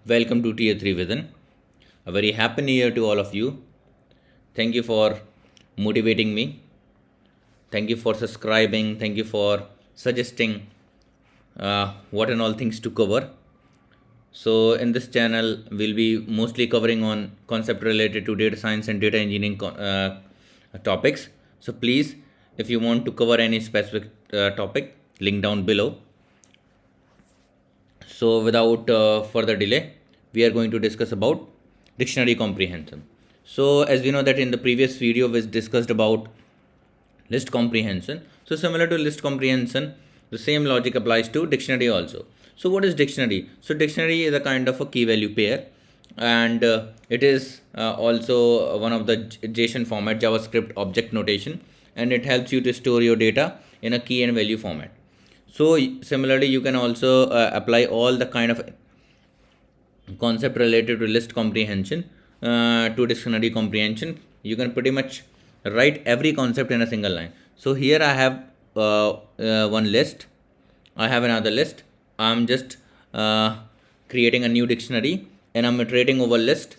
Welcome to Tier 3 Vision. A very happy new year to all of you. Thank you for motivating me. Thank you for subscribing. Thank you for suggesting what and all things to cover. So, in this channel, we'll be mostly covering on concept related to data science and data engineering topics. So, please, if you want to cover any specific topic, link down below. So without further delay, we are going to discuss about dictionary comprehension. So as we know that in the previous video we discussed about list comprehension. So similar to list comprehension, the same logic applies to dictionary also. So what is dictionary? So dictionary is a kind of a key value pair, and it is also one of the JSON format, JavaScript object notation, and it helps you to store your data in a key and value format. So similarly, you can also apply all the kind of concept related to list comprehension to dictionary comprehension. You can pretty much write every concept in a single line. So here I have one list. I have another list. I'm just creating a new dictionary, and I'm iterating over list,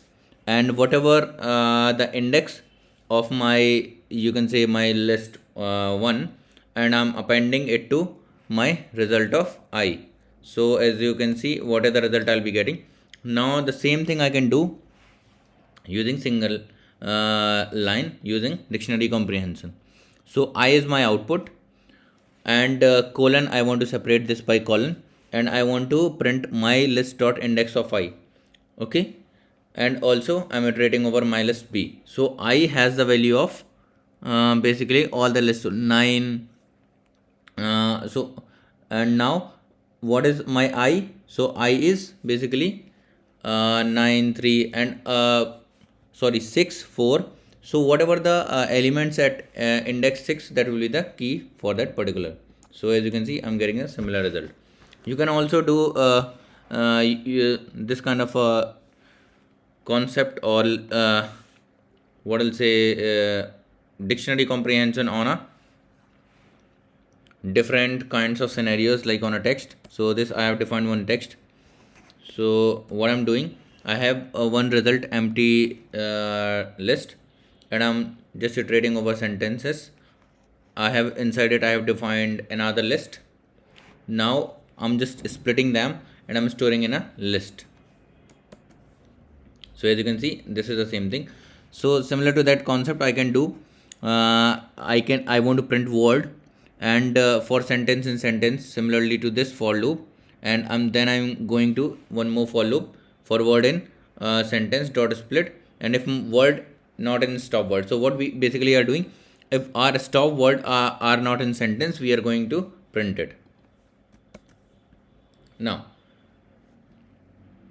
and whatever the index of my, you can say, my list one, and I'm appending it to my result of I. So as you can see, what is the result I'll be getting. Now the same thing I can do using single line using dictionary comprehension. So I is my output, and colon, I want to separate this by colon, and I want to print my list dot index of I. Okay, and also I'm iterating over my list B. So I has the value of basically all the lists, 9. So and now what is my I? So I is basically 9, 3, and 6, 4. So whatever the elements at index 6, that will be the key for that particular. So as you can see, I'm getting a similar result. You can also do this kind of concept, or what I'll say, dictionary comprehension on a different kinds of scenarios, like on a text. So this I have defined one text. So what I'm doing, I have one result empty list, and I'm just iterating over sentences. I have inside it, I have defined another list. Now I'm just splitting them, and I'm storing in a list. So as you can see, this is the same thing. So similar to that concept, I can do I want to print word, and for sentence in sentence, similarly to this for loop, and I'm going to one more for loop for word in sentence dot split, and if word not in stop word. So what we basically are doing, if our stop word are not in sentence, we are going to print it. Now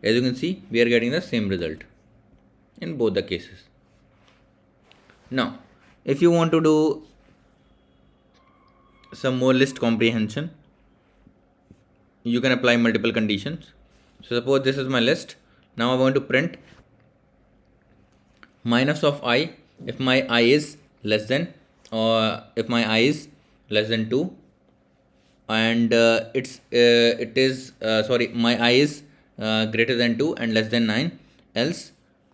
as you can see, we are getting the same result in both the cases. Now if you want to do some more list comprehension, you can apply multiple conditions. So suppose this is my list. Now I want to print minus of I if my I is less than, or if my I is less than 2, and my I is greater than 2 and less than 9, else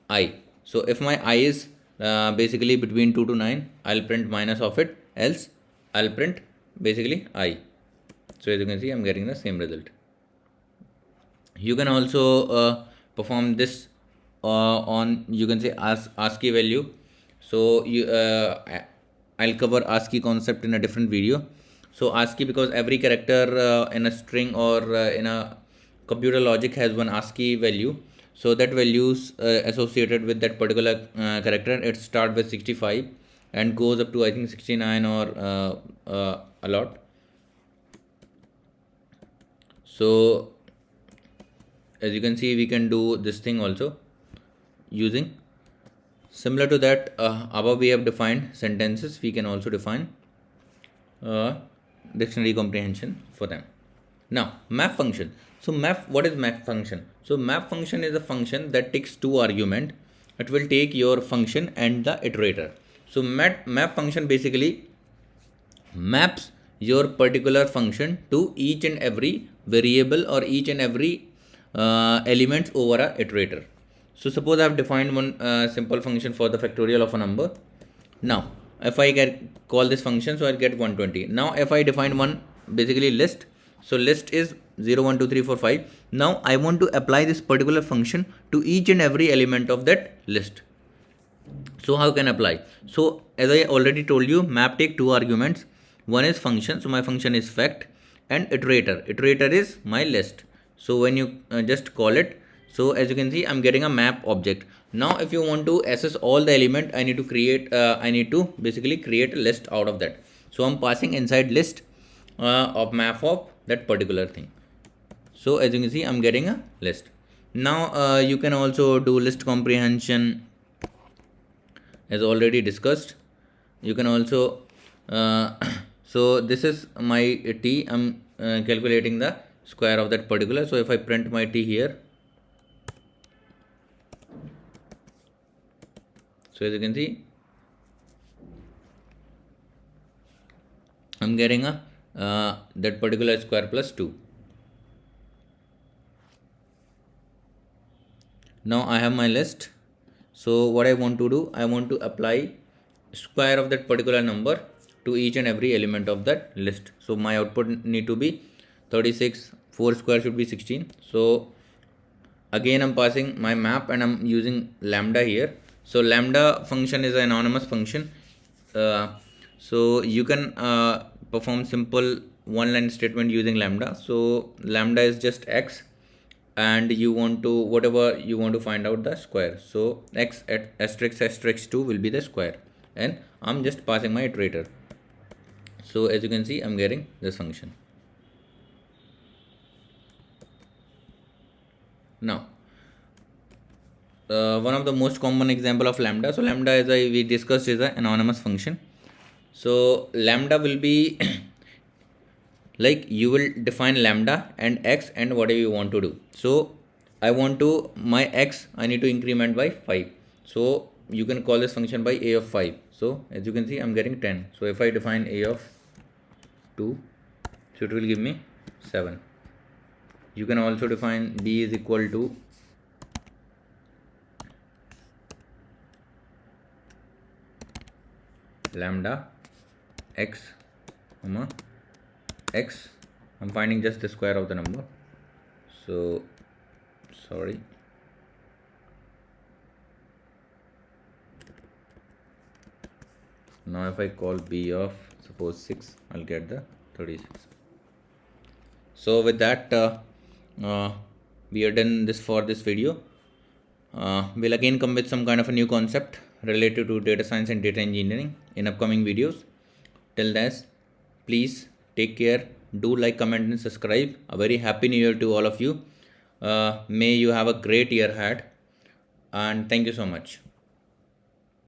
I. So if my I is basically between 2 to 9, I'll print minus of it, else I'll print basically I. So as you can see, I'm getting the same result. You can also perform this on, you can say, ASCII value. So I'll cover ASCII concept in a different video. So ASCII, because every character in a string or in a computer logic has one ASCII value. So that values associated with that particular character, it starts with 65 and goes up to, I think, 69 or a lot. So as you can see, we can do this thing also using similar to that. Above we have defined sentences, we can also define dictionary comprehension for them. Now map function. So what is map function? So map function is a function that takes two argument. It will take your function and the iterator. So map function basically maps your particular function to each and every variable or each and every elements over a iterator. So suppose I have defined one simple function for the factorial of a number. Now if I call this function, so I'll get 120. Now if I define one basically list, so list is 0 1 2 3 4 5. Now I want to apply this particular function to each and every element of that list. So how can I apply? So as I already told you, map take two arguments. One is function, so my function is fact, and iterator. Iterator is my list. So when you just call it, so as you can see, I'm getting a map object. Now if you want to access all the element, I need to basically create a list out of that. So I'm passing inside list of map of that particular thing. So as you can see, I'm getting a list. Now you can also do list comprehension as already discussed. You can also so this is my t. I'm calculating the square of that particular. So if I print my t here, so as you can see, I'm getting a that particular square plus 2. Now I have my list. So what I want to do, I want to apply square of that particular number to each and every element of that list. So my output need to be 36, 4 square should be 16. So again I'm passing my map and I'm using lambda here. So lambda function is an anonymous function. So you can perform simple one line statement using lambda. So lambda is just x, and you want to whatever you want to find out the square. So x at asterisk 2 will be the square, and I'm just passing my iterator. So as you can see, I'm getting this function. Now one of the most common example of lambda. So lambda, as we discussed, is an anonymous function. So lambda will be like you will define lambda and x and whatever you want to do. So I want to my x, I need to increment by 5. So you can call this function by a of 5. So as you can see, I'm getting 10. So if I define a of 2, so it will give me 7. You can also define b is equal to lambda x, x. I'm finding just the square of the number. So sorry. Now if I call b of suppose 6, I'll get the 36. So with that we are done this for this video. We'll again come with some kind of a new concept related to data science and data engineering in upcoming videos. Till then, please take care. Do like, comment and subscribe. A very happy new year to all of you. May you have a great year ahead, and thank you so much.